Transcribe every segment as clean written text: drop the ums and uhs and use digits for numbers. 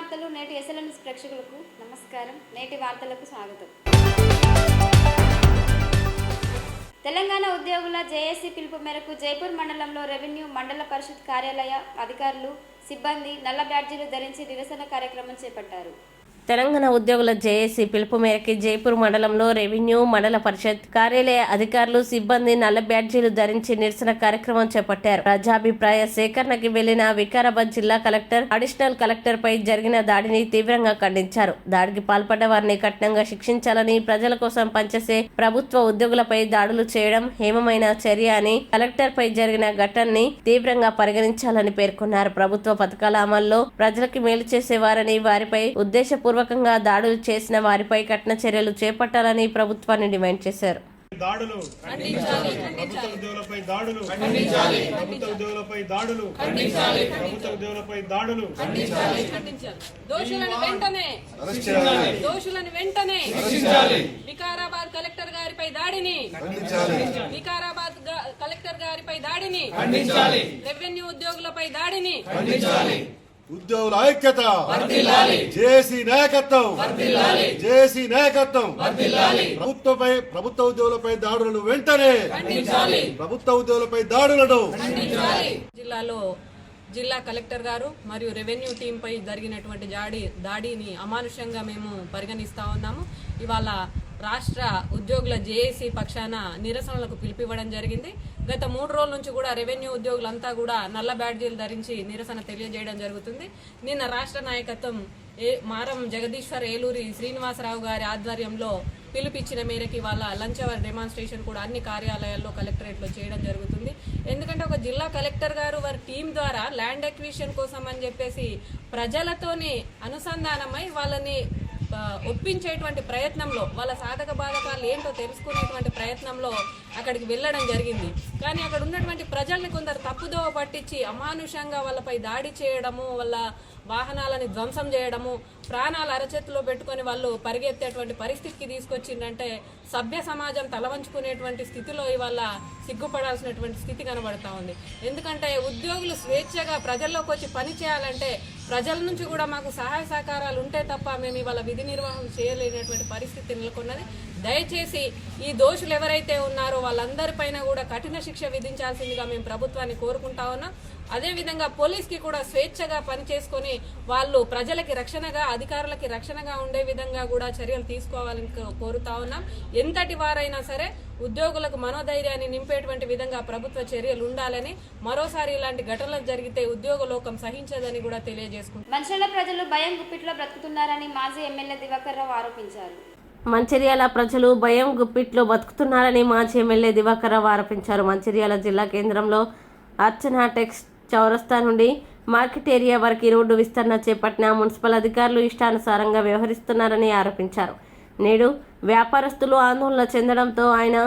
వార్తలు నేటి ఎస్ఎల్ఎన్ ప్రేక్షకులకు నమస్కారం. నేటి వార్తలకు స్వాగతం. తెలంగాణ ఉద్యోగుల జేఏసీ పిలుపు మేరకు జైపూర్ మండలంలో రెవెన్యూ మండల పరిషత్ కార్యాలయ అధికారులు సిబ్బంది నల్ల బ్యాడ్జీలు ధరించి నిరసన కార్యక్రమం చేపట్టారు. తెలంగాణ ఉద్యోగుల జేఏసీ పిలుపు మేరకు జైపూర్ మండలంలో రెవెన్యూ మండల పరిషత్ కార్యాలయ అధికారులు సిబ్బంది నల్ల బ్యాడ్జీలు ధరించి నిరసన కార్యక్రమం చేపట్టారు. ప్రజాభిప్రాయ సేకరణకి వెళ్లిన వికారాబాద్ జిల్లా కలెక్టర్, అడిషనల్ కలెక్టర్ పై జరిగిన దాడిని తీవ్రంగా ఖండించారు. దాడికి పాల్పడ్డ వారిని కఠినంగా శిక్షించాలని, ప్రజల కోసం పనిచేసే ప్రభుత్వ ఉద్యోగులపై దాడులు చేయడం హేమమైన చర్య అని కలెక్టర్ పై జరిగిన ఘటనని తీవ్రంగా పరిగణించాలని పేర్కొన్నారు. ప్రభుత్వ పథకాల అమల్లో ప్రజలకి మేలు చేసేవారని, వారిపై ఉద్దేశపూర్వకంగా దాడులు చేసిన వారిపై కఠిన చర్యలు చేపట్టాలని ప్రభుత్వాన్ని డిమాండ్ చేశారు. దాడులు ఖండించాలి, ప్రభుత్వ ఉద్యోగులపై దాడులు ఖండించాలి, ప్రభుత్వ ఉద్యోగులపై దాడులు ఖండించాలి, ప్రభుత్వ ఉద్యోగులపై దాడులు ఖండించాలి, దోషులను వెంటనే రక్షించాలి, వికారాబాద్ కలెక్టర్ గారిపై దాడిని ఖండించాలి, వికారాబాద్ కలెక్టర్ గారిపై దాడిని ఖండించాలి, రెవెన్యూ ఉద్యోగులపై దాడిని ఖండించాలి. ఉద్యోగుల ఐక్యత జేఏసీ నాయకత్వం, జేఏసీ నాయకత్వం. ప్రభుత్వ ఉద్యోగులపై దాడులను వెంటనే ప్రభుత్వ ఉద్యోగులపై దాడులను జిల్లాలో జిల్లా కలెక్టర్ గారు మరియు రెవెన్యూ టీం పై జరిగినటువంటి దాడిని అమానుషంగా మేము పరిగణిస్తా ఉన్నాము. ఇవాళ రాష్ట్ర ఉద్యోగుల జేఏసీ పక్షాన నిరసనలకు పిలిపివ్వడం జరిగింది. గత 3 రోజుల నుంచి కూడా రెవెన్యూ ఉద్యోగులంతా కూడా నల్ల బ్యాడ్జీలు ధరించి నిరసన తెలియజేయడం జరుగుతుంది. నిన్న రాష్ట్ర నాయకత్వం మారం జగదీశ్వర్, ఏలూరి శ్రీనివాసరావు గారి ఆధ్వర్యంలో పిలుపిచ్చిన మేరకు ఇవాళ లంచ్ అవర్ డెమాన్స్ట్రేషన్ కూడా అన్ని కార్యాలయాల్లో కలెక్టరేట్లో చేయడం జరుగుతుంది. ఎందుకంటే ఒక జిల్లా కలెక్టర్ గారు వారి టీం ద్వారా ల్యాండ్ అక్విజిషన్ కోసం అని చెప్పేసి ప్రజలతోని అనుసంధానమై వాళ్ళని ఒప్పించేటువంటి ప్రయత్నంలో, వాళ్ళ సాధక బాధకాలు ఏంటో తెలుసుకునేటువంటి ప్రయత్నంలో అక్కడికి వెళ్ళడం జరిగింది. కానీ అక్కడ ఉన్నటువంటి ప్రజల్ని కొందరు తప్పుదోవ పట్టించి అమానుషంగా వాళ్ళపై దాడి చేయడము, వాళ్ళ వాహనాలని ధ్వంసం చేయడము, ప్రాణాలు అరచేతిలో పెట్టుకుని వాళ్ళు పరిగెత్తేటువంటి పరిస్థితికి తీసుకొచ్చిందంటే సభ్య సమాజం తలవంచుకునేటువంటి స్థితిలో ఇవాళ సిగ్గుపడాల్సినటువంటి స్థితి కనబడతా ఉంది. ఎందుకంటే ఉద్యోగులు స్వేచ్ఛగా ప్రజల్లోకి వచ్చి పని చేయాలంటే ప్రజల నుంచి కూడా మాకు సహాయ సహకారాలు ఉంటే తప్ప మేము ఇవాళ విధి నిర్వహణ చేయలేనటువంటి పరిస్థితి నెలకొన్నది. దయచేసి ఈ దోషులు ఎవరైతే ఉన్నారో వాళ్ళందరిపైన కూడా కఠిన శిక్ష విధించాల్సిందిగా మేము ప్రభుత్వాన్ని కోరుకుంటా ఉన్నాం. అదేవిధంగా పోలీస్కి కూడా స్వేచ్ఛగా పనిచేసుకొని వాళ్ళు ప్రజలకి రక్షణగా, అధికారులకి రక్షణగా ఉండే విధంగా కూడా చర్యలు తీసుకోవాలని కోరుతా ఉన్నాం. ఎంతటి వారైనా సరే ఉద్యోగులకు మనోధైర్యాన్ని నింపేటువంటి విధంగా ప్రభుత్వ చర్యలు ఉండాలని, మరోసారి ఇలాంటి ఘటనలు జరిగితే ఉద్యోగ లోకం సహించదని కూడా తెలియజేసుకుంటాం. మంచిర్యాల ప్రజలు భయం గుప్పిట్లో బ్రతుకుతున్నారని మాజీ ఎమ్మెల్యే దివాకర్ రావు ఆరోపించారు. మంచిర్యాల ప్రజలు భయం గుప్పిట్లో బతుకుతున్నారని మాజీ ఎమ్మెల్యే దివాకర్ రావు ఆరోపించారు. మంచిర్యాల జిల్లా కేంద్రంలో అర్చనా టెక్స్ చౌరస్తా నుండి మార్కెట్ ఏరియా వరకు రోడ్డు విస్తరణ చేపట్టిన మున్సిపల్ అధికారులు ఇష్టానుసారంగా వ్యవహరిస్తున్నారని ఆరోపించారు. నేడు వ్యాపారస్తులు ఆందోళన చెందడంతో ఆయన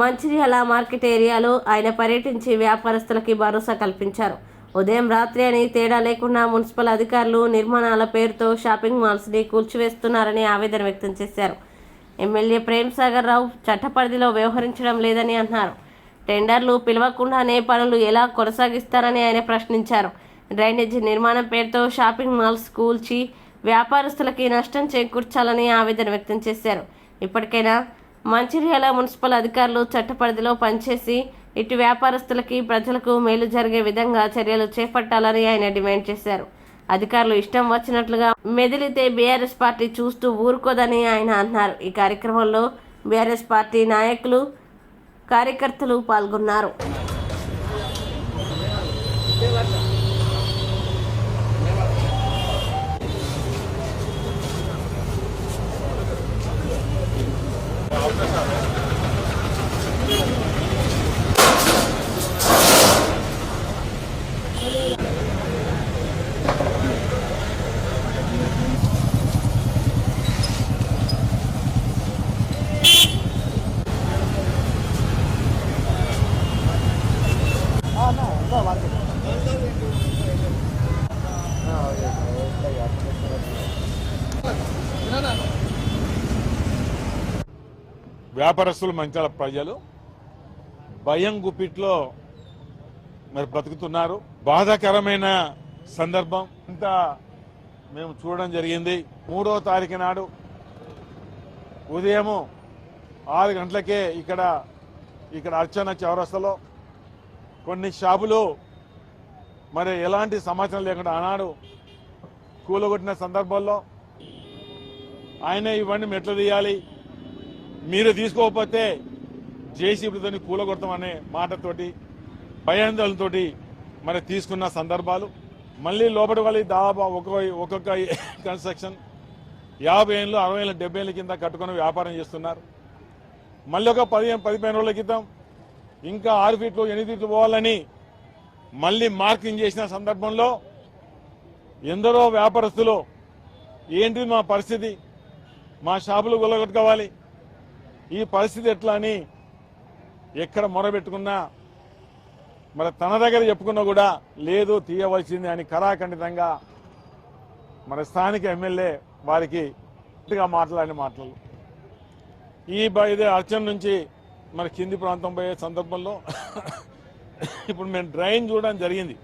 మంచిర్యాల మార్కెట్ ఏరియాలో ఆయన పర్యటించి వ్యాపారస్తులకి భరోసా కల్పించారు. ఉదయం రాత్రి అని తేడా లేకుండా మున్సిపల్ అధికారులు నిర్మాణాల పేరుతో షాపింగ్ మాల్స్ని కూల్చివేస్తున్నారని ఆవేదన వ్యక్తం చేశారు. ఎమ్మెల్యే ప్రేమ్ సాగర్ రావు చట్టపరిధిలో వ్యవహరించడం లేదని అన్నారు. టెండర్లు పిలవకుండానే పనులు ఎలా కొనసాగిస్తారని ఆయన ప్రశ్నించారు. డ్రైనేజీ నిర్మాణం పేరుతో షాపింగ్ మాల్స్ కూల్చి వ్యాపారస్తులకి నష్టం చేకూర్చాలని ఆవేదన వ్యక్తం చేశారు. ఇప్పటికైనా మంచిర్యాల మున్సిపల్ అధికారులు చట్టపరిధిలో పనిచేసి ఇటు వ్యాపారస్తులకి, ప్రజలకు మేలు జరిగే విధంగా చర్యలు చేపట్టాలని ఆయన డిమాండ్ చేశారు. అధికారులు ఇష్టం వచ్చినట్లుగా మెదిలితే బీఆర్ఎస్ పార్టీ చూస్తూ ఊరుకోదని ఆయన అన్నారు. ఈ కార్యక్రమంలో బీఆర్ఎస్ పార్టీ నాయకులు, కార్యకర్తలు పాల్గొన్నారు. వ్యాపారస్తులు, మంచాల ప్రజలు భయం గుప్పిట్లో మరి బ్రతుకుతున్నారు. బాధాకరమైన సందర్భం. ఇంత మేము చూడడం జరిగింది. 3వ తారీఖు నాడు ఉదయం 6 గంటలకే ఇక్కడ అర్చన చౌరస్తాలో కొన్ని షాపులు మరి ఎలాంటి సమాచారం లేకుండా ఆనాడు కూలగొట్టిన సందర్భంలో ఆయన ఇవన్నీ మెట్లు తీయాలి, మీరు తీసుకోకపోతే జేసీబీతో కూలగొడతామనే మాటతోటి భయాందోళనతోటి మరి తీసుకున్న సందర్భాలు. మళ్ళీ లోపలి వాళ్ళు దాదాపు ఒక్కొక్క కన్స్ట్రక్షన్ 50 ఏళ్ళు 60 ఏళ్ళు 70 ఏళ్ళ కింద కట్టుకుని వ్యాపారం చేస్తున్నారు. మళ్ళీ ఒక 15 రోజుల క్రితం ఇంకా 6 ఫీట్లు 8 ఫీట్లు పోవాలని మళ్ళీ మార్కింగ్ చేసిన సందర్భంలో ఎందరో వ్యాపారస్తులు ఏంటి మా పరిస్థితి, మా షాపులు గుల్లగొట్టుకోవాలి, ఈ పరిస్థితి ఎట్లా అని ఎక్కడ మొరబెట్టుకున్నా మరి తన దగ్గర చెప్పుకున్నా కూడా లేదు తీయవలసింది అని కరాఖండితంగా మరి స్థానిక ఎమ్మెల్యే వారికి మాట్లాడిన మాటలు. ఇదే అర్చన నుంచి మరి కింది ప్రాంతం పోయే సందర్భంలో ఇప్పుడు మేము డ్రైన్ చూడడం జరిగింది.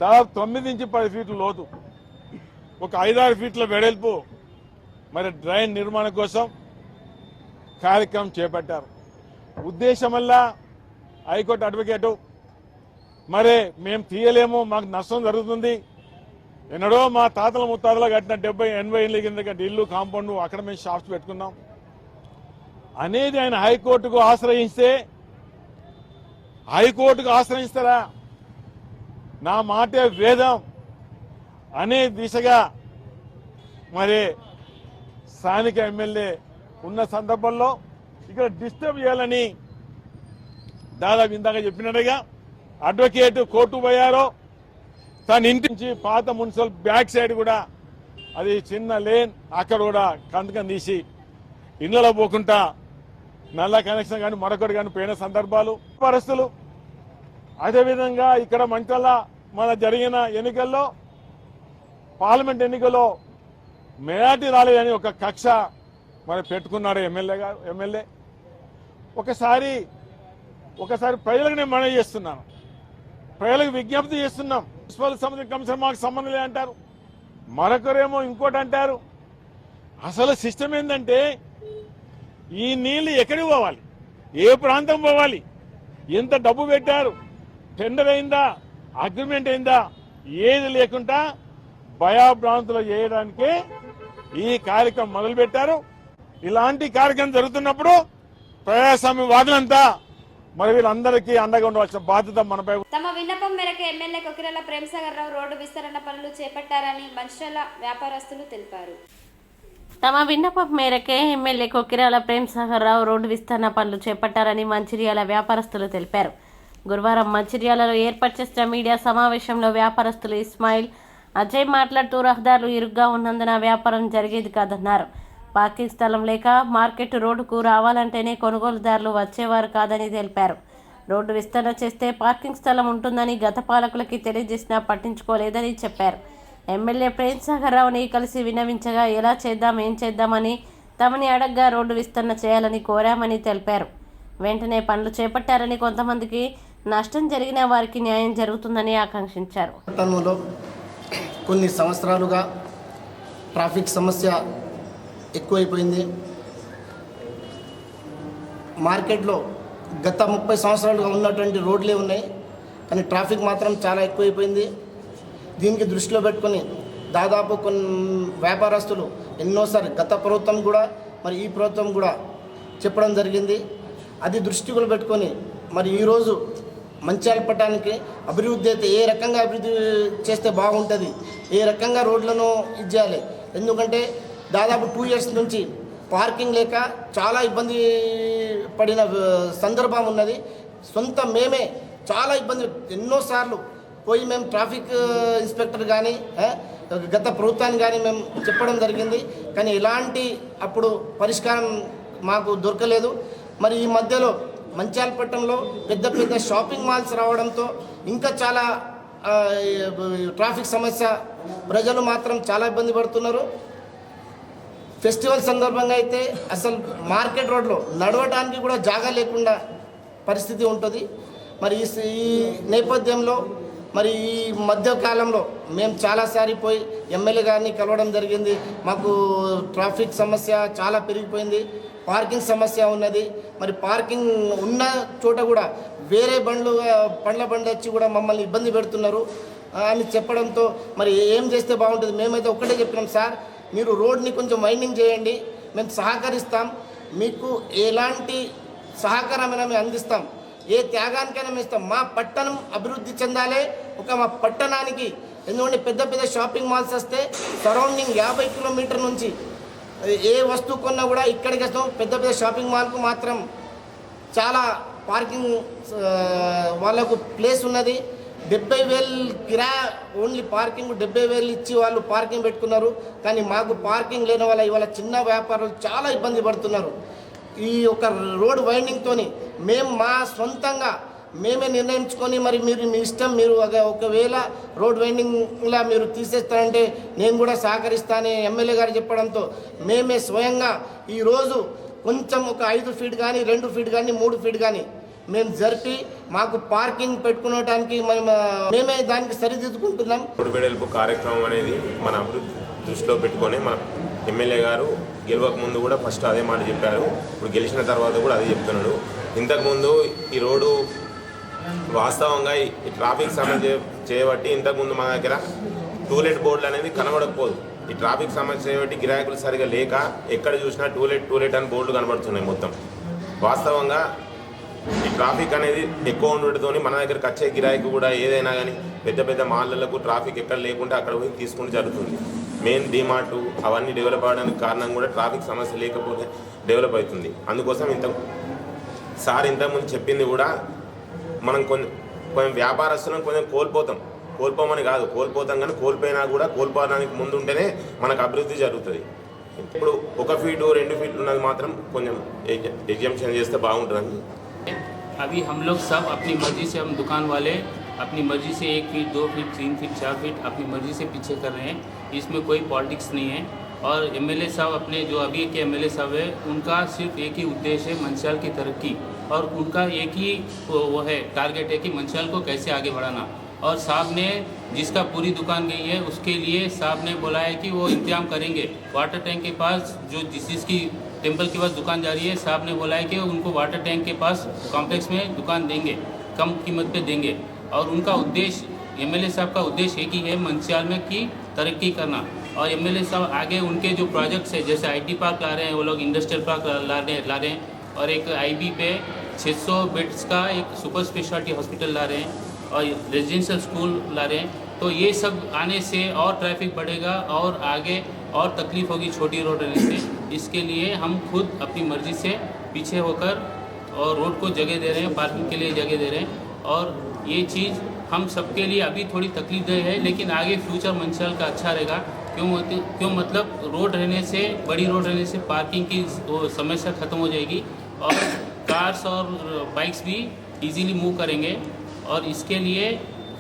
దాదాపు 9 నుంచి 10 ఫీట్ల లోతు, ఒక 5-6 ఫీట్ల వెడల్పు మరి డ్రైన్ నిర్మాణం కోసం కార్యక్రమం చేపట్టారు. ఉద్దేశం వల్ల హైకోర్టు అడ్వకేటు మరి మేము తీయలేము, మాకు నష్టం జరుగుతుంది, ఎన్నడో మా తాతల ముత్తాతలు కట్టిన 70-80 ఏళ్ళ కింద ఇల్లు కాంపౌండ్ అక్కడ మేము షాప్స్ పెట్టుకున్నాం అనేది ఆయన హైకోర్టుకు ఆశ్రయిస్తే, హైకోర్టుకు ఆశ్రయిస్తారా నా మాటే వేదం అనే దిశగా మరి స్థానిక ఎమ్మెల్యే ఉన్న సందర్భంలో ఇక్కడ డిస్టర్బ్ చేయాలని దాదాపు ఇందాక చెప్పినట్టుగా అడ్వకేట్ కోర్టు పోయారో తన ఇంటి నుంచి పాత మున్సిపల్ బ్యాక్ సైడ్ కూడా అది చిన్న లేన్ అక్కడ కూడా కందకం తీసి ఇళ్లలో పోకుండా నల్ల కనెక్షన్ కానీ మరొకటి కానీ పోయిన సందర్భాలు పరిస్థితులు. అదేవిధంగా ఇక్కడ మంటల మన జరిగిన ఎన్నికల్లో పార్లమెంట్ ఎన్నికల్లో మెజార్టీ రాలేదని ఒక కక్ష మరి పెట్టుకున్నాడు ఎమ్మెల్యే. ఒకసారి ప్రజలకు నేను మనవి చేస్తున్నాను, ప్రజలకు విజ్ఞప్తి చేస్తున్నాం. మున్సిపల్ సంబంధించిన కమిషన్ మాకు సంబంధం లేదంటారు, మరొకరేమో ఇంకోటి అంటారు. అసలు సిస్టమ్ ఏంటంటే ఈ నీళ్లు ఎక్కడికి పోవాలి, ఏ ప్రాంతం పోవాలి, ఎంత డబ్బు పెట్టారు, టెండర్ అయిందా, అగ్రిమెంట్ అయిందా, ఏది లేకుండా భయాభ్రాంతులు చేయడానికి ఈ కార్యక్రమం మొదలు పెట్టారు. ఇలాంటి కార్యక్రమం జరుగుతున్నప్పుడు ప్రజాస్వామ్యవాదులంతా మరి వీళ్ళందరికీ అండగా ఉండవలసిన బాధ్యత మనపై. తమ విన్నపం మేరకు ఎమ్మెల్యే కొకిరాల ప్రేమసాగర్ రావు రోడ్డు విస్తరణ పనులు చేపట్టారని మంచిర్యాల వ్యాపారస్తులు తెలిపారు. తమ విన్నపం మేరకే ఎమ్మెల్యే కొకిరాల ప్రేమసాగర్ రావు రోడ్డు విస్తరణ పనులు చేపట్టారని మంచిర్యాల వ్యాపారస్తులు తెలిపారు. గురువారం మంచిర్యాలలో ఏర్పాటు చేసిన మీడియా సమావేశంలో వ్యాపారస్తులు ఇస్మాయిల్, అజయ్ మాట్లాడుతూ రహదారులు ఇరుగ్గా ఉన్నందున వ్యాపారం జరిగేది కాదన్నారు. పార్కింగ్ స్థలం లేక మార్కెట్ రోడ్డుకు రావాలంటేనే కొనుగోలుదారులు వచ్చేవారు కాదని తెలిపారు. రోడ్డు విస్తరణ చేస్తే పార్కింగ్ స్థలం ఉంటుందని గత పాలకులకి తెలియజేసినా పట్టించుకోలేదని చెప్పారు. ఎమ్మెల్యే ప్రేమసాగర్ రావుని కలిసి విన్నవించగా ఎలా చేద్దాం ఏం చేద్దామని తమని అడగ్గా రోడ్డు విస్తరణ చేయాలని కోరామని తెలిపారు. వెంటనే పనులు చేపట్టారని, కొంతమందికి నష్టం జరిగిన వారికి న్యాయం జరుగుతుందని ఆకాంక్షించారు. కొన్ని సంవత్సరాలుగా ట్రాఫిక్ సమస్య ఎక్కువైపోయింది. మార్కెట్లో గత 30 సంవత్సరాలుగా ఉన్నటువంటి రోడ్లే ఉన్నాయి, కానీ ట్రాఫిక్ మాత్రం చాలా ఎక్కువైపోయింది. దీనికి దృష్టిలో పెట్టుకొని దాదాపు కొన్ని వ్యాపారస్తులు ఎన్నోసారి గత ప్రభుత్వం కూడా మరి ఈ ప్రభుత్వం కూడా చెప్పడం జరిగింది. అది దృష్టిలో పెట్టుకొని మరి ఈరోజు మంచిర్యాల పట్టణానికి అభివృద్ధి అయితే ఏ రకంగా అభివృద్ధి చేస్తే బాగుంటుంది, ఏ రకంగా రోడ్లను ఇచ్చేయాలి. ఎందుకంటే దాదాపు 2 years నుంచి పార్కింగ్ లేక చాలా ఇబ్బంది పడిన సందర్భం ఉన్నది. మేమే చాలా ఇబ్బంది ఎన్నోసార్లు పోయి మేము ట్రాఫిక్ ఇన్స్పెక్టర్ కానీ గత ప్రభుత్వాన్ని కానీ మేము చెప్పడం జరిగింది, కానీ ఎలాంటి అప్పుడు పరిష్కారం మాకు దొరకలేదు. మరి ఈ మధ్యలో మంచిర్యాల పట్టణంలో పెద్ద పెద్ద షాపింగ్ మాల్స్ రావడంతో ఇంకా చాలా ట్రాఫిక్ సమస్య, ప్రజలు మాత్రం చాలా ఇబ్బంది పడుతున్నారు. ఫెస్టివల్ సందర్భంగా అయితే అసలు మార్కెట్ రోడ్లో నడవడానికి కూడా జాగా లేకుండా పరిస్థితి ఉంటుంది. మరి ఈ నేపథ్యంలో మరి ఈ మధ్య కాలంలో మేము చాలాసారి పోయి ఎమ్మెల్యే గారిని కలవడం జరిగింది. మాకు ట్రాఫిక్ సమస్య చాలా పెరిగిపోయింది, పార్కింగ్ సమస్య ఉన్నది. మరి పార్కింగ్ ఉన్న చోట కూడా వేరే పండ్ల బండి వచ్చి కూడా మమ్మల్ని ఇబ్బంది పెడుతున్నారు అని చెప్పడంతో మరి ఏం చేస్తే బాగుంటుంది. మేమైతే ఒక్కటే చెప్పినాం, సార్ మీరు రోడ్ని కొంచెం వైండింగ్ చేయండి, మేము సహకరిస్తాం, మీకు ఎలాంటి సహకారమైనా మేము అందిస్తాం, ఏ త్యాగానికైనా మేము ఇస్తాం. మా పట్టణం అభివృద్ధి చెందాలి. మా పట్టణానికి ఎందుకంటే పెద్ద పెద్ద షాపింగ్ మాల్స్ వస్తే సరౌండింగ్ 50 కిలోమీటర్ నుంచి ఏ వస్తువు కొన్నా కూడా ఇక్కడికి వస్తాం. పెద్ద పెద్ద షాపింగ్ మాల్కు మాత్రం చాలా పార్కింగ్ వాళ్ళకు ప్లేస్ ఉన్నది. 70,000 కిరాయి ఓన్లీ పార్కింగ్ 70,000 ఇచ్చి వాళ్ళు పార్కింగ్ పెట్టుకున్నారు. కానీ మాకు పార్కింగ్ లేని వల్ల ఇవాళ చిన్న వ్యాపారులు చాలా ఇబ్బంది పడుతున్నారు. ఈ ఒక రోడ్ వైండింగ్తోని మేము మా సొంతంగా మేమే నిర్ణయించుకొని మరి మీరు మీ ఇష్టం, మీరు ఒకవేళ రోడ్ వైండింగ్లా మీరు తీసేస్తారంటే నేను కూడా సహకరిస్తానని ఎమ్మెల్యే గారు చెప్పడంతో మేమే స్వయంగా ఈరోజు కొంచెం ఒక 5 ఫీట్ కానీ 2 ఫీట్ కానీ 3 ఫీట్ కానీ మేము జరిపి మాకు పార్కింగ్ పెట్టుకునేటానికి మేమే దానికి సరిదిద్దుకుంటున్నాం. రోడ్డు వెడల్పు కార్యక్రమం అనేది మన అభివృద్ధి దృష్టిలో పెట్టుకొని మన ఎమ్మెల్యే గారు గెలవక ముందు కూడా ఫస్ట్ అదే మాట చెప్పారు, ఇప్పుడు గెలిచిన తర్వాత కూడా అదే చెప్తున్నాడు. ఇంతకుముందు ఈ రోడ్డు వాస్తవంగా ఈ ట్రాఫిక్ సమస్య చేయబట్టి ఇంతకుముందు మన దగ్గర టూలెట్ బోర్డులు అనేది కనబడకపోదు. ఈ ట్రాఫిక్ సమస్య చేయబట్టి గిరాకులు సరిగా లేక ఎక్కడ చూసినా టూలెట్ అని బోర్డులు కనబడుతున్నాయి మొత్తం. వాస్తవంగా ఈ ట్రాఫిక్ అనేది ఎక్కువ ఉండడంతో మన దగ్గరకు వచ్చే గిరాకీ కూడా ఏదైనా కానీ పెద్ద పెద్ద మాల్లకు ట్రాఫిక్ ఎక్కడ లేకుంటే అక్కడ పోయి తీసుకుంటూ జరుగుతుంది. మెయిన్ డిమార్టు అవన్నీ డెవలప్ అవ్వడానికి కారణం కూడా ట్రాఫిక్ సమస్య లేకపోతే డెవలప్ అవుతుంది. అందుకోసం ఇంతకుముందు చెప్పింది కూడా మనం కొంచెం వ్యాపారస్తులను కొంచెం కోల్పోమని కాదు, కోల్పోతాం, కానీ కోల్పోయినా కూడా కోల్పోవడానికి ముందు ఉంటేనే మనకు అభివృద్ధి జరుగుతుంది. ఇప్పుడు 1 ఫీటు 2 ఫీట్లు ఉన్నది మాత్రం కొంచెం ఎగ్జామ్షన్ చేస్తే బాగుంటుందని. अभी हम लोग सब अपनी मर्ज़ी से, हम दुकान वाले अपनी मर्ज़ी से 1 फीट 2 फीट 3 फीट 4 फीट अपनी मर्ज़ी से पीछे कर रहे हैं. इसमें कोई पॉलिटिक्स नहीं है. और एमएलए साहब अपने जो अभी के एमएलए साहब है उनका सिर्फ एक ही उद्देश्य है, मंचियाल की तरक्की. और उनका एक ही वो है टारगेट है कि मंचियाल को कैसे आगे बढ़ाना. और साहब ने जिसका पूरी दुकान गई है उसके लिए साहब ने बोला है कि वो इंतजाम करेंगे. वाटर टैंक के पास जो जिसकी टेम्पल के पास दुकान जा रही है, साहब ने बोला है कि उनको वाटर टैंक के पास कॉम्प्लेक्स में दुकान देंगे, कम कीमत पे देंगे. और उनका उद्देश्य, एमएलए साहब का उद्देश्य एक ही है, मंचियाल में की तरक्की करना. और एमएलए साहब आगे उनके जो प्रोजेक्ट्स है, जैसे आईटी पार्क ला रहे हैं, वो लोग इंडस्ट्रियल पार्क ला रहे हैं, और एक आईबी पे 600 बेड्स का एक सुपर स्पेशलिटी हॉस्पिटल ला रहे हैं, और रेजिडेंशियल स्कूल ला रहे हैं. तो ये सब आने से और ट्रैफिक बढ़ेगा और आगे और तकलीफ होगी छोटी रोड रहने से. इसके लिए हम खुद अपनी मर्ज़ी से पीछे होकर और रोड को जगह दे रहे हैं, पार्किंग के लिए जगह दे रहे हैं. और ये चीज़ हम सबके लिए अभी थोड़ी तकलीफदेह है, लेकिन आगे फ्यूचर मंचियाल का अच्छा रहेगा. क्यों मतलब रोड रहने से, बड़ी रोड रहने से पार्किंग की समस्या ख़त्म हो जाएगी और कार्स और बाइक्स भी इजीली मूव करेंगे. और इसके लिए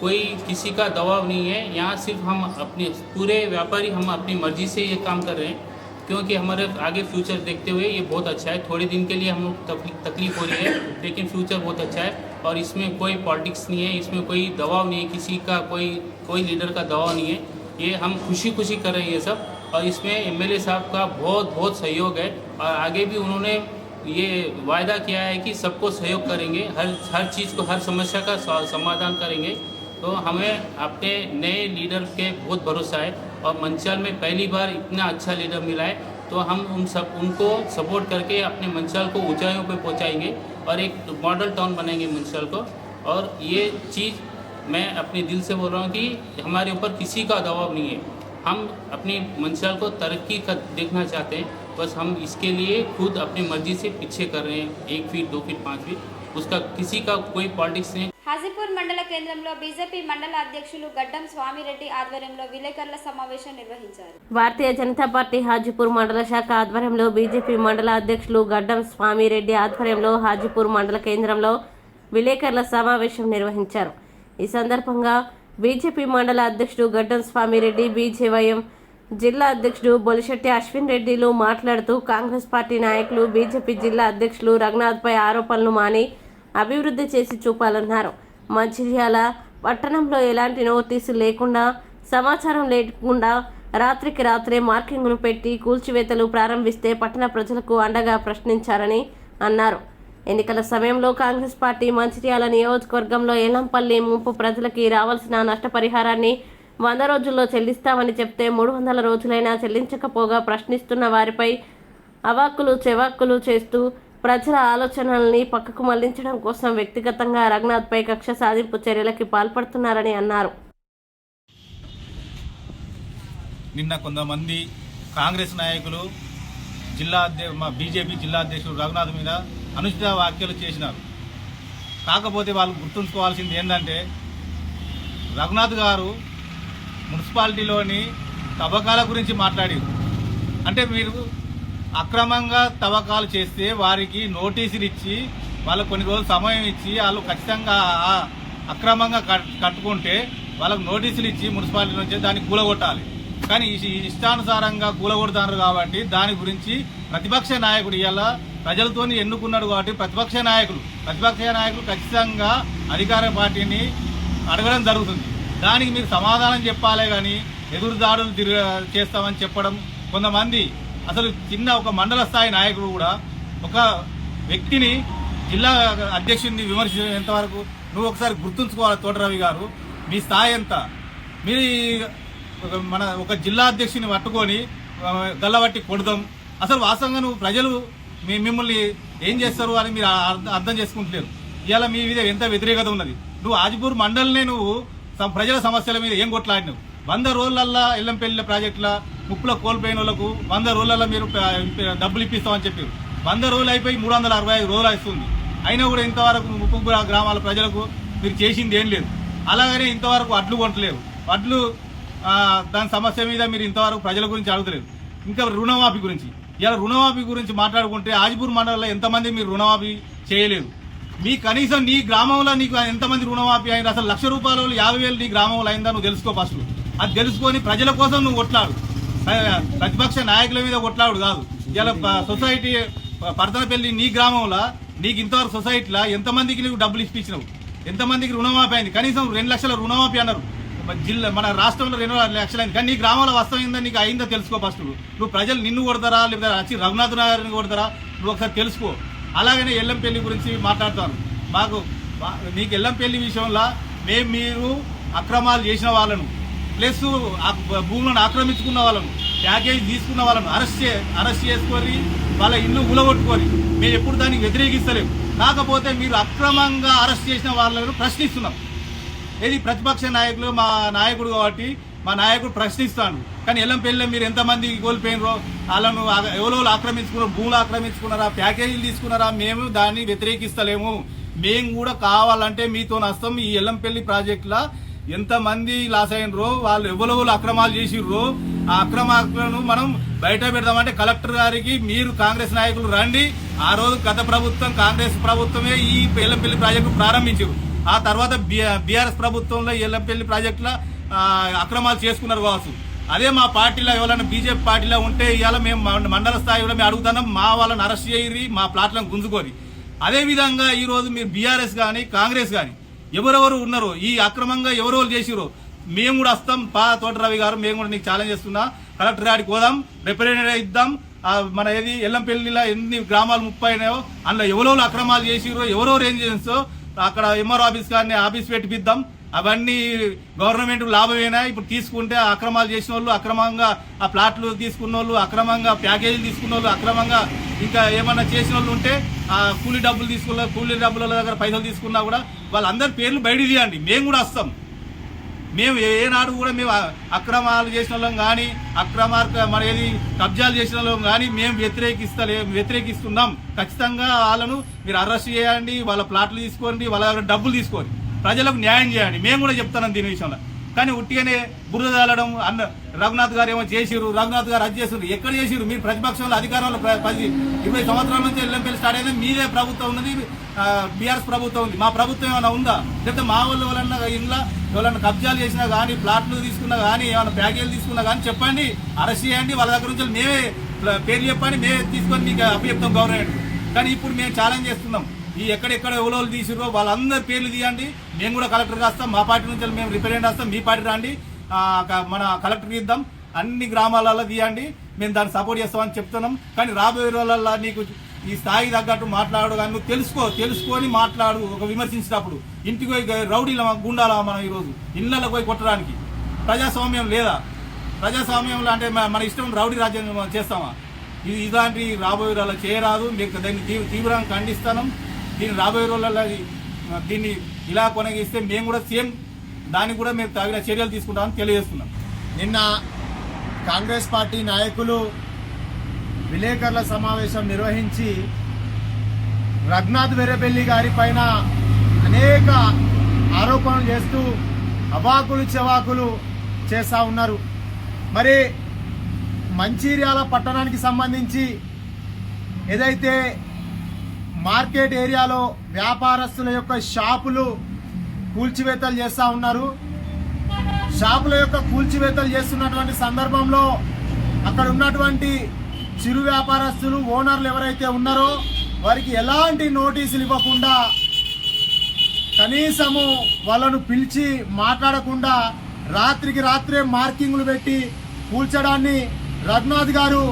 कोई किसी का दबाव नहीं है. यहाँ सिर्फ हम अपने पूरे व्यापारी हम अपनी मर्ज़ी से ये काम कर रहे हैं, क्योंकि हमारे आगे फ्यूचर देखते हुए ये बहुत अच्छा है. थोड़े दिन के लिए हम तकलीफ हो रही है, लेकिन फ्यूचर बहुत अच्छा है. और इसमें कोई पॉलिटिक्स नहीं है, इसमें कोई दबाव नहीं है, किसी का कोई लीडर का दबाव नहीं है. ये हम खुशी कर रहे हैं ये सब. और इसमें एमएलए साहब का बहुत सहयोग है. और आगे भी उन्होंने ये वायदा किया है कि सबको सहयोग करेंगे, हर चीज़ को, हर समस्या का समाधान करेंगे. तो हमें अपने नए लीडर के बहुत भरोसा है. और मंचियाल में पहली बार इतना अच्छा लीडर मिला है, तो हम उनको सपोर्ट करके अपने मंचियाल को ऊंचाइयों पे पहुंचाएंगे और एक मॉडल टाउन बनाएंगे मंचियाल को. और ये चीज़ मैं अपने दिल से बोल रहा हूँ कि हमारे ऊपर किसी का दबाव नहीं है. हम अपनी मंचियाल को तरक्की का देखना चाहते हैं, बस हम इसके लिए खुद अपनी मर्जी से पीछे कर रहे हैं. 1 फीट 2 फीट 5 फीट उसका किसी का कोई पॉलिटिक्स नहीं. హాజీపూర్ మండల కేంద్రంలో బీజేపీ మండల అధ్యక్షులు గడ్డం స్వామిరెడ్డి ఆధ్వర్యంలో విలేకరుల సమావేశం నిర్వహించారు. భారతీయ జనతా పార్టీ హాజీపూర్ మండల శాఖ ఆధ్వర్యంలో బీజేపీ మండల అధ్యక్షులు గడ్డం స్వామిరెడ్డి ఆధ్వర్యంలో హాజీపూర్ మండల కేంద్రంలో విలేకరుల సమావేశం నిర్వహించారు. ఈ సందర్భంగా బీజేపీ మండల అధ్యక్షుడు గడ్డం స్వామిరెడ్డి, బీజేవైఎం జిల్లా అధ్యక్షుడు బొలిశెట్టి అశ్విన్ రెడ్డిలు మాట్లాడుతూ కాంగ్రెస్ పార్టీ నాయకులు బీజేపీ జిల్లా అధ్యక్షులు రఘునాథ్పై ఆరోపణలు మాని అభివృద్ధి చేసి చూపాలన్నారు. మంచిర్యాల పట్టణంలో ఎలాంటి నోటీసులు లేకుండా, సమాచారం లేకుండా రాత్రికి రాత్రే మార్కింగ్లు పెట్టి కూల్చివేతలు ప్రారంభిస్తే పట్టణ ప్రజలకు అండగా ప్రశ్నించారని అన్నారు. ఎన్నికల సమయంలో కాంగ్రెస్ పార్టీ మంచిర్యాల నియోజకవర్గంలో ఎల్లంపల్లి ముంపు ప్రజలకి రావాల్సిన నష్టపరిహారాన్ని 100 రోజుల్లో చెల్లిస్తామని చెప్తే 300 రోజులైనా చెల్లించకపోగా ప్రశ్నిస్తున్న వారిపై అవాక్కులు చెవాక్కులు చేస్తూ ప్రజల ఆలోచనల్ని పక్కకు మళ్లించడం కోసం వ్యక్తిగతంగా రఘునాథ్పై కక్ష సాధింపు చర్యలకి పాల్పడుతున్నారని అన్నారు. నిన్న కొంతమంది కాంగ్రెస్ నాయకులు మా బీజేపీ జిల్లా అధ్యక్షుడు రఘునాథ్ మీద అనుచిత వ్యాఖ్యలు చేసినారు. కాకపోతే వాళ్ళు గుర్తుంచుకోవాల్సింది ఏంటంటే, రఘునాథ్ గారు మున్సిపాలిటీలోని తవ్వకాల గురించి మాట్లాడారు. అంటే మీరు అక్రమంగా తవ్వకాలు చేస్తే వారికి నోటీసులు ఇచ్చి వాళ్ళకు కొన్ని రోజులు సమయం ఇచ్చి వాళ్ళు ఖచ్చితంగా అక్రమంగా కట్టుకుంటే వాళ్ళకు నోటీసులు ఇచ్చి మున్సిపాలిటీ నుంచి దాన్ని కూలగొట్టాలి. కానీ ఇష్టానుసారంగా కూలగొడతారు కాబట్టి దాని గురించి ప్రతిపక్ష నాయకుడు ఇలా ప్రజలతో ఎన్నుకున్నాడు కాబట్టి ప్రతిపక్ష నాయకులు ఖచ్చితంగా అధికార పార్టీని అడగడం జరుగుతుంది. దానికి మీరు సమాధానం చెప్పాలే కానీ ఎదురు దాడులు చేస్తామని చెప్పడం. కొంతమంది అసలు చిన్న ఒక మండల స్థాయి నాయకుడు కూడా ఒక వ్యక్తిని జిల్లా అధ్యక్షుడిని విమర్శించేంత వరకు నువ్వు ఒకసారి గుర్తుంచుకోవాలి. తోటరవి గారు, మీ స్థాయి ఎంత? మీరు ఒక జిల్లా అధ్యక్షుని పట్టుకొని గల్లబట్టి కొడదాం. అసలు వాస్తవంగా నువ్వు ప్రజలు మిమ్మల్ని ఏం చేస్తారు అని మీరు అర్థం చేసుకుంటలేరు. ఇవాళ మీ మీద ఎంత వ్యతిరేకత ఉన్నది. నువ్వు ఆజిపూర్ మండలినే నువ్వు ప్రజల సమస్యల మీద ఏం కొట్లాడినావు? 100 రోజులల్లా ఎల్లంపల్లి ప్రాజెక్టుల ముప్పులో కోల్పోయిన వాళ్ళకు 100 రోజులలో మీరు డబ్బులు ఇప్పిస్తామని చెప్పారు. 100 రోజులు అయిపోయి 365 రోజులు వస్తుంది. అయినా కూడా ఇంతవరకు ముప్పు గ్రామాల ప్రజలకు మీరు చేసింది ఏం లేదు. అలాగనే ఇంతవరకు వడ్లు కొంటలేరు. వడ్లు దాని సమస్య మీద మీరు ఇంతవరకు ప్రజల గురించి అడుగుతలేరు. ఇంకా రుణమాఫీ గురించి, ఇలా రుణమాఫీ గురించి మాట్లాడుకుంటే ఆజిపూర్ మండలంలో ఎంతమంది మీరు రుణమాఫీ చేయలేదు? మీ కనీసం నీ గ్రామంలో నీకు ఎంతమంది రుణమాఫీ అయింది? అసలు 1,00,000 రూపాయలు 50,000 నీ గ్రామంలో అయిందా నువ్వు తెలుసుకో ఫస్ట్. అది తెలుసుకొని ప్రజల కోసం నువ్వు కొట్లాడు. ప్రతిపక్ష నాయకుల మీద కొట్లాడు కాదు. ఇలా సొసైటీ పర్తనపల్లి నీ గ్రామంలో నీకు ఇంతవరకు సొసైటీలో ఎంతమందికి నువ్వు డబ్బులు ఇప్పించినావు? ఎంతమందికి రుణమాఫీ అయింది? కనీసం 2 లక్షల రుణమాఫీ అన్నారు. మన రాష్ట్రంలో 2 లక్షలు అయింది. కానీ నీ గ్రామంలో వస్తమైందా నీకు అయిందో తెలుసుకో ఫస్ట్. నువ్వు ప్రజలు నిన్ను కొడతారా లేదా వచ్చి రఘునాథ్ గారిని కొడతారా నువ్వు ఒకసారి తెలుసుకో. అలాగనే ఎల్లంపల్లి గురించి మాట్లాడుతాను. నీకు ఎల్లంపల్లి విషయంలో మీరు అక్రమాలు చేసిన వాళ్ళను, ప్లస్ భూములను ఆక్రమించుకున్న వాళ్ళను, ప్యాకేజ్ తీసుకున్న వాళ్ళను అరెస్ట్ చేసుకొని వాళ్ళ ఇల్లు ఉలగొట్టుకొని మేము ఎప్పుడు దానికి వ్యతిరేకిస్తలేము. కాకపోతే మీరు అక్రమంగా అరెస్ట్ చేసిన వాళ్ళను ప్రశ్నిస్తున్నాం. ఇది ప్రతిపక్ష నాయకులు, మా నాయకుడు కాబట్టి మా నాయకుడు ప్రశ్నిస్తాను. కానీ ఎల్లంపల్లిలో మీరు ఎంతమంది కోల్పోయినరో వాళ్ళను ఎవరో ఆక్రమించుకున్నారు, భూములు ఆక్రమించుకున్నారా, ప్యాకేజీలు తీసుకున్నారా, మేము దాన్ని వ్యతిరేకిస్తలేము. మేము కూడా కావాలంటే మీతో వస్తాం. ఈ ఎల్లంపల్లి ప్రాజెక్టులో ఎంతమంది లాస్ అయినరో, వాళ్ళు ఎవరో అక్రమాలు చేసిర్రో ఆ అక్రమాలను మనం బయట పెడదామంటే కలెక్టర్ గారికి మీరు కాంగ్రెస్ నాయకులు రండి. ఆ రోజు గత ప్రభుత్వం కాంగ్రెస్ ప్రభుత్వమే ఈ ఎల్లంపల్లి ప్రాజెక్టు ప్రారంభించారు. ఆ తర్వాత బీఆర్ఎస్ ప్రభుత్వంలో ఎల్లంపల్లి ప్రాజెక్టులో అక్రమాలు చేసుకున్నారు కావచ్చు. అదే మా పార్టీలో ఎవరైనా బీజేపీ పార్టీలో ఉంటే ఇవాళ మేము మండల స్థాయిలో మేము అడుగుతున్నాం, మా వాళ్ళని అరెస్ట్ చేయరి, మా ప్లాట్లను గుంజుకొని. అదేవిధంగా ఈరోజు మీరు బీఆర్ఎస్ కానీ కాంగ్రెస్ కానీ ఎవరెవరు ఉన్నారో ఈ అక్రమంగా ఎవరెవరు చేసిరో మేము కూడా వస్తాం. తోటరవి గారు, మేము కూడా నీకు ఛాలెంజ్ చేస్తున్నా, కలెక్టర్ గారికి పోదాం, రిప్రజెంటేటివ్ ఇద్దాం. మన ఏది ఎల్లంపల్లిలో ఎన్ని గ్రామాలు 30 అయినాయో అందులో ఎవరెవరు అక్రమాలు చేసిరో, ఎవరెవరు ఏం చేసో అక్కడ ఎంఆర్ఓ ఆఫీస్ కానీ ఆఫీస్ పెట్టిపిద్దాం. అవన్నీ గవర్నమెంట్ లాభమేనా? ఇప్పుడు తీసుకుంటే అక్రమాలు చేసిన వాళ్ళు, అక్రమంగా ఆ ప్లాట్లు తీసుకున్న వాళ్ళు, అక్రమంగా ప్యాకేజీలు తీసుకున్న వాళ్ళు, అక్రమంగా ఇంకా ఏమన్నా చేసిన వాళ్ళు ఉంటే ఆ కూలీ డబ్బులు తీసుకున్న కూలీ డబ్బుల దగ్గర పైసలు తీసుకున్నా కూడా వాళ్ళందరి పేర్లు బయట తీయండి. మేము కూడా వస్తాం. మేము ఏనాడు కూడా మేము అక్రమాలు చేసిన వాళ్ళం కానీ మన ఏది కబ్జాలు చేసిన వాళ్ళం కానీ మేము వ్యతిరేకిస్తున్నాం. ఖచ్చితంగా వాళ్ళను మీరు అరెస్ట్ చేయండి, వాళ్ళ ప్లాట్లు తీసుకోండి, వాళ్ళ దగ్గర డబ్బులు తీసుకోండి, ప్రజలకు న్యాయం చేయండి. మేము కూడా చెప్తున్నాం దీని విషయంలో. కానీ ఉట్టిగానే బురద చల్లడం రఘునాథ్ గారు ఏమో చేసిరు, రఘునాథ్ గారు అది చేసిరు. ఎక్కడ చేసిరు? మీరు ప్రతిపక్షంలో అధికారంలో 10-20 సంవత్సరాల నుంచి ఎల్లంపల్లి స్టార్ట్ అయింది. మీదే ప్రభుత్వం ఉన్నది, బీఆర్ఎస్ ప్రభుత్వం ఉంది. మా ప్రభుత్వం ఏమైనా ఉందా? లేకపోతే మా వాళ్ళు ఎవరన్నా ఇంట్లో ఎవరైనా కబ్జాలు చేసినా కానీ, ప్లాట్లు తీసుకున్నా కానీ, ఏమైనా ప్యాకేజీలు తీసుకున్నా కానీ చెప్పండి, అరెస్ట్ చేయండి. వాళ్ళ దగ్గర నుంచి మేమే పేర్లు చెప్పండి, మేమే తీసుకొని మీకు అప్పచెప్తాం గవర్నమెంట్. కానీ ఇప్పుడు మేము ఛాలెంజ్ చేస్తున్నాం, ఈ ఎక్కడెక్కడ ఎవరో తీసిరో వాళ్ళందరి పేర్లు తీయండి. మేము కూడా కలెక్టర్కి వస్తాం, మా పార్టీ నుంచి మేము రిప్రజెంట్ వస్తాం, మీ పార్టీ రండి, మన కలెక్టర్కి ఇద్దాం, అన్ని గ్రామాలలో తీయండి, మేము దాన్ని సపోర్ట్ చేస్తామని చెప్తున్నాం. కానీ రాబోయే రోజులలో నీకు ఈ స్థాయి తగ్గట్టు మాట్లాడు, కానీ నువ్వు తెలుసుకొని మాట్లాడు. ఒక విమర్శించినప్పుడు ఇంటికి పోయి రౌడీల గుండాలా మనం ఈరోజు ఇళ్ళలో పోయి కొట్టడానికి? ప్రజాస్వామ్యం లేదా? ప్రజాస్వామ్యంలో అంటే మన ఇష్టం రౌడీ రాజ్యం చేస్తామా? ఇలాంటి రాబోయే రోజుల్లో చేయరాదు. మీకు దాన్ని తీవ్రంగా ఖండిస్తాం. దీన్ని రాబోయే రోజులలో దీన్ని ఇలా కొనగిస్తే మేము కూడా సేమ్ దానికి కూడా మేము తగిన చర్యలు తీసుకుంటామని తెలియజేస్తున్నాం. నిన్న కాంగ్రెస్ పార్టీ నాయకులు విలేకరుల సమావేశం నిర్వహించి రఘునాథ్ వెర్రబెల్లి గారి పైన అనేక ఆరోపణలు చేస్తూ అవాకులు చెవాకులు చేస్తూ ఉన్నారు. మరి మంచిర్యాల పట్టణానికి సంబంధించి ఏదైతే మార్కెట్ ఏరియాలో వ్యాపారస్తుల యొక్క షాపులు కూల్చివేతలు చేస్తూ ఉన్నారు, షాపుల యొక్క కూల్చివేతలు చేస్తున్నటువంటి సందర్భంలో అక్కడ ఉన్నటువంటి చిరు వ్యాపారస్తులు ఓనర్లు ఎవరైతే ఉన్నారో వారికి ఎలాంటి నోటీసులు ఇవ్వకుండా, కనీసము వాళ్ళను పిలిచి మాట్లాడకుండా రాత్రికి రాత్రే మార్కింగ్లు పెట్టి కూల్చడాన్ని రఘునాథ్ గారు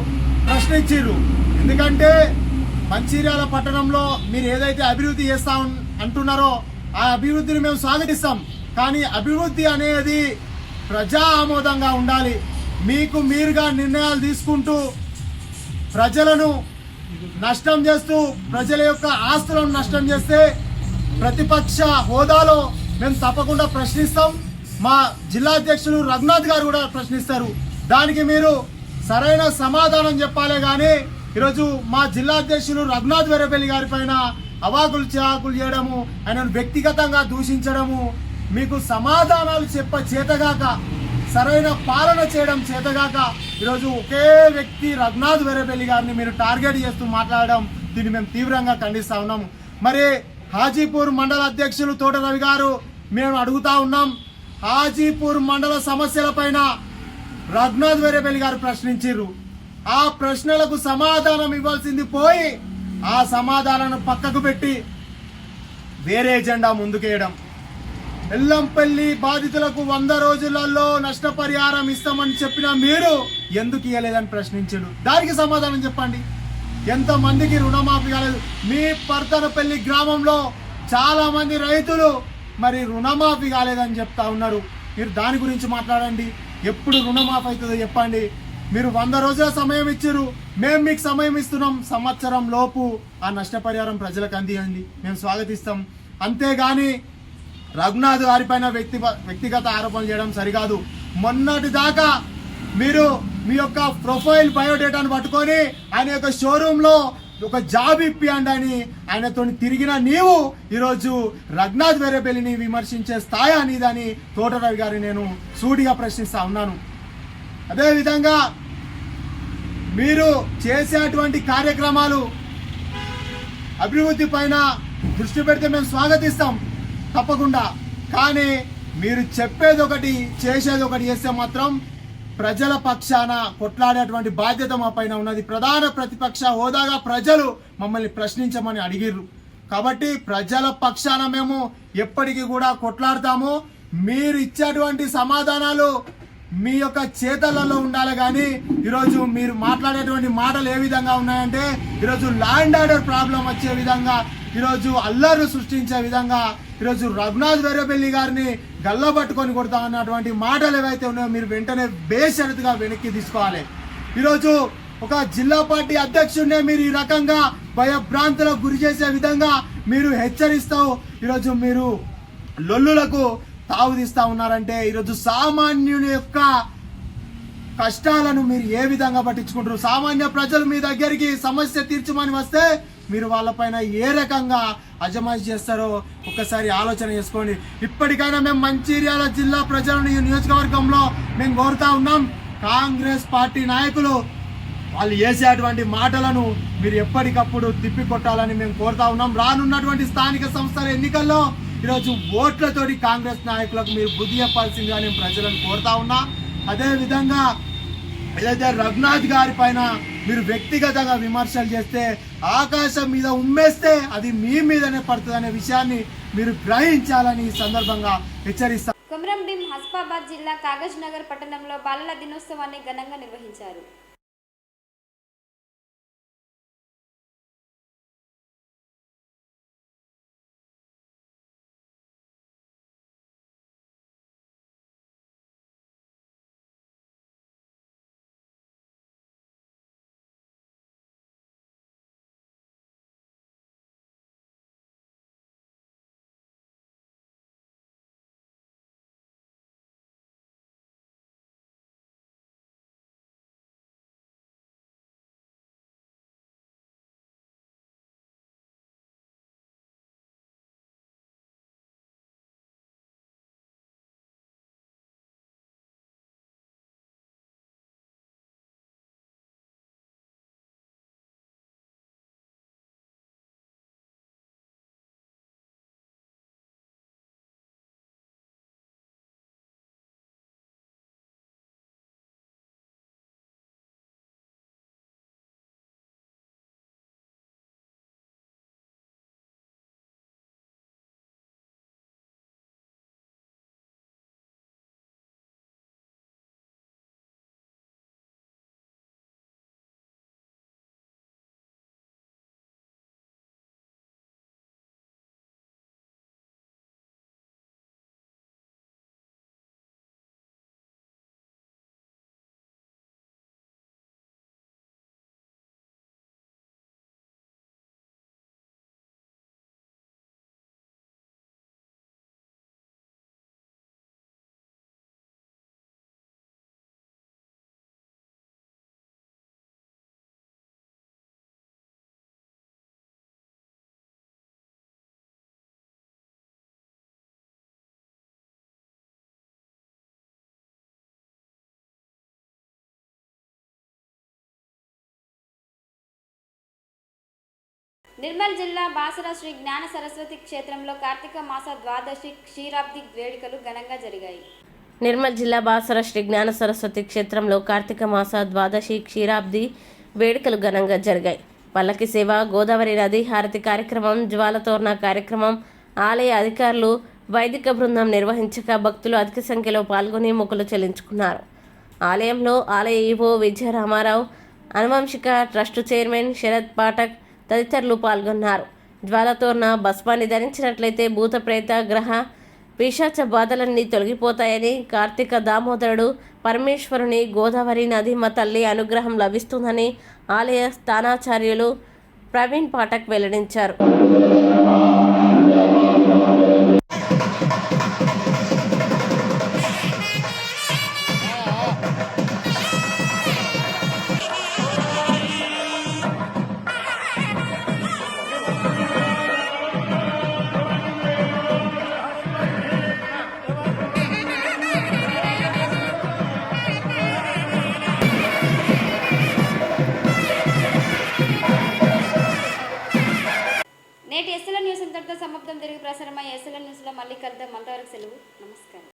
ప్రశ్నించారు. ఎందుకంటే మంచిర్యాల పట్టణంలో మీరు ఏదైతే అభివృద్ధి చేస్తా అంటున్నారో ఆ అభివృద్ధిని మేము స్వాగతిస్తాం. కానీ అభివృద్ధి అనేది ప్రజా ఆమోదంగా ఉండాలి. మీకు మీరుగా నిర్ణయాలు తీసుకుంటూ ప్రజలను నష్టం చేస్తూ ప్రజల యొక్క ఆస్తులను నష్టం చేస్తే ప్రతిపక్ష హోదాలో మేము తప్పకుండా ప్రశ్నిస్తాం. మా జిల్లా అధ్యక్షులు రఘునాథ్ గారు కూడా ప్రశ్నిస్తారు. దానికి మీరు సరైన సమాధానం చెప్పాలే కానీ ఈరోజు మా జిల్లా అధ్యక్షులు రఘునాథ్ వెర్రబెల్లి గారి పైన అవాకులు చివాకులు చేయడము, ఆయనను వ్యక్తిగతంగా దూషించడము, మీకు సమాధానాలు చేతగాక, సరైన పాలన చేయడం చేతగాక ఈరోజు ఒకే వ్యక్తి రఘునాథ్ వెర్రబెల్లి గారిని మీరు టార్గెట్ చేస్తూ మాట్లాడడం, దీన్ని మేము తీవ్రంగా ఖండిస్తా ఉన్నాము. మరి హాజీపూర్ మండల అధ్యక్షులు తోట రవి గారు మేము అడుగుతా ఉన్నాం, హాజీపూర్ మండల సమస్యలపైన రఘునాథ్ వెర్రబెల్లి గారు ప్రశ్నించారు. ఆ ప్రశ్నలకు సమాధానం ఇవ్వాల్సింది పోయి ఆ సమాధానాలను పక్కకు పెట్టి వేరే ఎజెండా ముందుకేయడం, ఎల్లంపల్లి బాధితులకు 100 రోజులలో నష్టపరిహారం ఇస్తామని చెప్పిన మీరు ఎందుకు ఇవ్వలేదని ప్రశ్నించాడు. దానికి సమాధానం చెప్పండి. ఎంతమందికి రుణమాఫీ కాలేదు? మీ పర్తనపల్లి గ్రామంలో చాలా మంది రైతులు మరి రుణమాఫీ కాలేదని చెప్తా ఉన్నారు. మీరు దాని గురించి మాట్లాడండి. ఎప్పుడు రుణమాఫీ అవుతుందో చెప్పండి. మీరు 100 రోజుల సమయం ఇచ్చారు, మేము మీకు సమయం ఇస్తున్నాం. సంవత్సరం లోపు ఆ నష్టపరిహారం ప్రజలకు అందియండి, మేము స్వాగతిస్తాం. అంతేగాని రఘునాథ్ గారిపైన వ్యక్తిగత ఆరోపణలు చేయడం సరికాదు. మొన్నటి దాకా మీరు మీ యొక్క ప్రొఫైల్ బయోడేటాను పట్టుకొని ఆయన యొక్క షోరూంలో ఒక జాబ్ ఇప్పియండి అని ఆయనతో తిరిగిన నీవు ఈరోజు రఘునాథ్ వెర్రబెల్లిని విమర్శించే స్థాయి అనేదని తోటరవి గారి నేను సూటిగా ప్రశ్నిస్తా ఉన్నాను. అదేవిధంగా మీరు చేసేటువంటి కార్యక్రమాలు అభివృద్ధి పైన దృష్టి పెడితే మేము స్వాగతిస్తాం తప్పకుండా. కానీ మీరు చెప్పేది ఒకటి చేసేది ఒకటి చేస్తే మాత్రం ప్రజల పక్షాన కొట్లాడేటువంటి బాధ్యత మా పైన ఉన్నది. ప్రధాన ప్రతిపక్ష హోదాగా ప్రజలు మమ్మల్ని ప్రశ్నించమని అడిగిర్రు కాబట్టి ప్రజల పక్షాన మేము ఎప్పటికీ కూడా కొట్లాడతాము. మీరు ఇచ్చేటువంటి సమాధానాలు మీ యొక్క చేతలలో ఉండాలి. కానీ ఈరోజు మీరు మాట్లాడేటువంటి మాటలు ఏ విధంగా ఉన్నాయంటే ఈరోజు ల్యాండ్ ఆర్డర్ ప్రాబ్లం వచ్చే విధంగా, ఈరోజు అల్లర్లు సృష్టించే విధంగా, ఈరోజు రఘునాథ్ వెర్రబెల్లి గారిని గల్లబట్టుకొని కొడతా ఉన్నటువంటి మాటలు ఏవైతే ఉన్నాయో మీరు వెంటనే బేషరతుగా వెనక్కి తీసుకోవాలి. ఈరోజు ఒక జిల్లా పార్టీ అధ్యక్షుడినే మీరు ఈ రకంగా భయభ్రాంతులకు గురి చేసే విధంగా మీరు హెచ్చరిస్తూ ఈరోజు మీరు లొల్లులకు తావుదీస్తా ఉన్నారంటే ఈరోజు సామాన్యుని యొక్క కష్టాలను మీరు ఏ విధంగా పట్టించుకుంటారు? సామాన్య ప్రజలు మీ దగ్గరికి సమస్య తీర్చమని వస్తే మీరు వాళ్ళపైన ఏ రకంగా అజమాయిషి చేస్తారో ఒక్కసారి ఆలోచన చేసుకోండి. ఇప్పటికైనా మేము మంచిర్యాల జిల్లా ప్రజలను ఈ నియోజకవర్గంలో మేము కోరుతా ఉన్నాం, కాంగ్రెస్ పార్టీ నాయకులు వాళ్ళు చేసేటువంటి మాటలను మీరు ఎప్పటికప్పుడు తిప్పికొట్టాలని మేము కోరుతా ఉన్నాం. రానున్నటువంటి స్థానిక సంస్థల ఎన్నికల్లో ఈరోజు ఓట్లతోటి కాంగ్రెస్ నాయకులకు మీరు బుద్ధి చెప్పాల్సిందిగా నేను ప్రజలను కోరుతా ఉన్నా. అదేవిధంగా ఏదైతే రఘునాథ్ గారి పైన మీరు వ్యక్తిగతంగా విమర్శలు చేస్తే ఆకాశం మీద ఉమ్మేస్తే అది మీ మీదనే పడుతుందనే విషయాన్ని మీరు గ్రహించాలని ఈ సందర్భంగా హెచ్చరిస్తారు. కొమరం భీం హస్నాబాద్ జిల్లా కాగజ్ నగర్ పట్టణంలో బాలల దినోత్సవాన్ని ఘనంగా నిర్వహించారు. నిర్మల్ జిల్లా బాసర శ్రీ జ్ఞాన సరస్వతి క్షేత్రంలో కార్తీక మాస ద్వాదశి క్షీరాబ్ది వేడుకలు ఘనంగా జరిగాయి. నిర్మల్ జిల్లా బాసర శ్రీ జ్ఞాన సరస్వతి క్షేత్రంలో కార్తీక మాస ద్వాదశి క్షీరాబ్ది వేడుకలు ఘనంగా జరిగాయి. పల్లకి సేవ, గోదావరి నది హారతి కార్యక్రమం, జ్వాలతోరణ కార్యక్రమం ఆలయ అధికారులు, వైదిక బృందం నిర్వహించగా భక్తులు అధిక సంఖ్యలో పాల్గొని మొక్కులు చెల్లించుకున్నారు. ఆలయంలో ఆలయ ఈవో విజయరామారావు, అనువంశిక ట్రస్ట్ చైర్మన్ శరత్ పాఠక్ తదితరులు పాల్గొన్నారు. జ్వాలతోరణ భస్మాన్ని ధరించినట్లయితే భూత ప్రేత గ్రహ పిశాచ బాధలన్నీ తొలగిపోతాయని, కార్తీక దామోదరుడు పరమేశ్వరుని గోదావరి నది మా తల్లి అనుగ్రహం లభిస్తుందని ఆలయ స్థానాచార్యులు ప్రవీణ్ పాఠక్ వెల్లడించారు. నేటి ఎస్ఎల్ఎన్ న్యూస్ ఇంతటితో సమాప్తం. తిరిగి ప్రసారమయ్యే ఎస్ఎల్ఎన్ న్యూస్లో మళ్ళీ కలుద్దాం. అంతవరకు సెలవు. నమస్కారం.